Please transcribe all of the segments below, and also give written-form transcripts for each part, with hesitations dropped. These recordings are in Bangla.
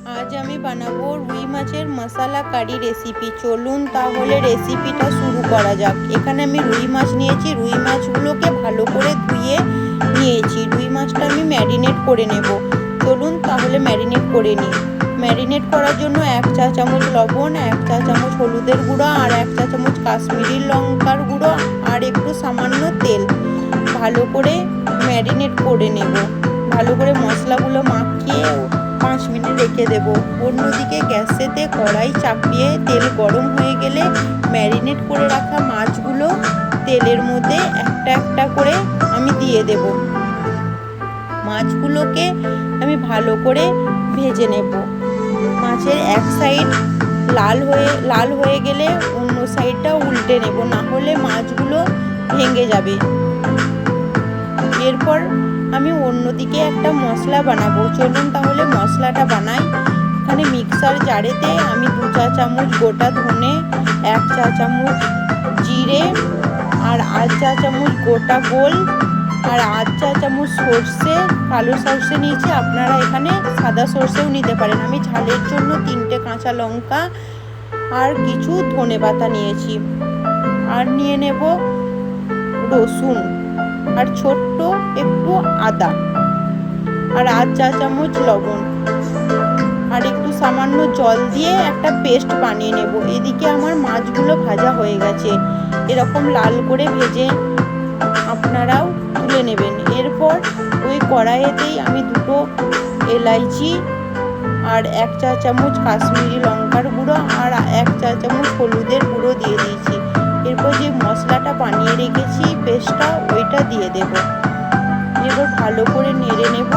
আজ আমি বানাবো রুই মাছের মশলা কারি রেসিপি। চলুন তাহলে রেসিপিটা শুরু করা যাক। এখানে আমি রুই মাছ নিয়েছি। রুই মাছগুলোকে ভালো করে ধুয়ে নিয়েছি। রুই মাছটা আমি ম্যারিনেট করে নেব। চলুন তাহলে ম্যারিনেট করে নিই। ম্যারিনেট করার জন্য 1 চা চামচ লবণ, 1 চা চামচ হলুদের গুঁড়ো আর 1 চা চামচ কাশ্মীরি লঙ্কার গুঁড়ো আর একটু সামান্য তেল ভালো করে ম্যারিনেট করে নেব। ভালো করে মশলাগুলো মাখিয়ে 5 মিনিট রেখে দেব। অন্যদিকে গ্যাসেতে কড়াই চাপিয়ে তেল গরম হয়ে গেলে ম্যারিনেট করে রাখা মাছগুলো তেলের মধ্যে একটা একটা করে আমি দিয়ে দেব। মাছগুলোকে আমি ভালো করে ভেজে নেব। মাছের এক সাইড লাল হয়ে গেলে অন্য সাইডটা উল্টে নেব, না হলে মাছগুলো ভেঙে যাবে। এরপর আমি অন্যদিকে একটা মশলা বানাবো। চলুন তাহলে মশলাটা বানাই। এখানে মিক্সার জারেতে আমি 2 চা চামচ গোটা ধনে, 1 চা চামচ জিরে আর 8 চা চামচ গোটা গোল আর 8 চা চামচ সর্ষে, কালো সর্ষে নিয়েছি। আপনারা এখানে সাদা সর্ষেও নিতে পারেন। আমি ঝালের জন্য 3টে কাঁচা লঙ্কা আর কিছু ধনেপাতা নিয়েছি। আর নিয়ে নেব রসুন আর ছোট্ট একটু আদা আর 8 চা চামচ লবণ আর একটু সামান্য জল দিয়ে একটা পেস্ট বানিয়ে নেব। এদিকে আমার মাছগুলো ভাজা হয়ে গেছে। এরকম লাল করে ভেজে আপনারাও তুলে নেবেন। এরপর ওই কড়াইয়েতেই আমি 2টো এলাইচি আর 1 চা চামচ কাশ্মীরি লঙ্কার গুঁড়ো আর 1 চা চামচ হলুদের গুঁড়ো দিয়ে দিয়েছি। এরপর যে মশলাটা বানিয়ে রেখেছি পেস্টটা, ওইটা দিয়ে দেব। এবার ভালো করে নেড়ে নেব।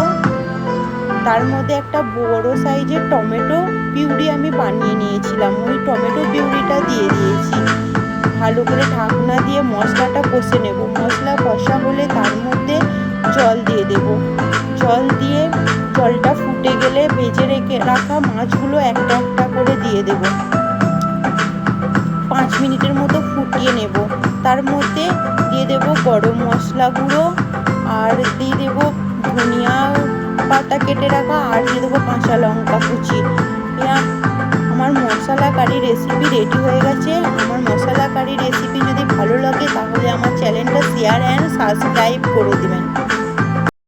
তার মধ্যে একটা বড় সাইজের টমেটো পিউরি আমি বানিয়ে নিয়েছিলাম, ওই টমেটো পিউরিটা দিয়ে দিয়েছি। ভালো করে ঢাকনা দিয়ে মশলাটা কষে নেব। মশলা কষা হলে তার মধ্যে জল দিয়ে দেব। জল দিয়ে জলটা ফুটে গেলে ভেজে রেখে রাখা মাছগুলো একটা একটা করে দিয়ে দেব। 5 মিনিটের মতো ফুটিয়ে নেব। তার মধ্যে দিয়ে দেব গরম মশলা গুঁড়ো আর দিয়ে দেব ধনিয়া পাতা কেটে রাখা আর দিয়ে দেবো কাঁচা লঙ্কা কুচি। আমার মশলা কারি রেসিপি রেডি হয়ে গেছে। আমার মশলা কারি রেসিপি যদি ভালো লাগে তাহলে আমার চ্যানেলটা শেয়ার অ্যান্ড সাবস্ক্রাইব করে দেবেন।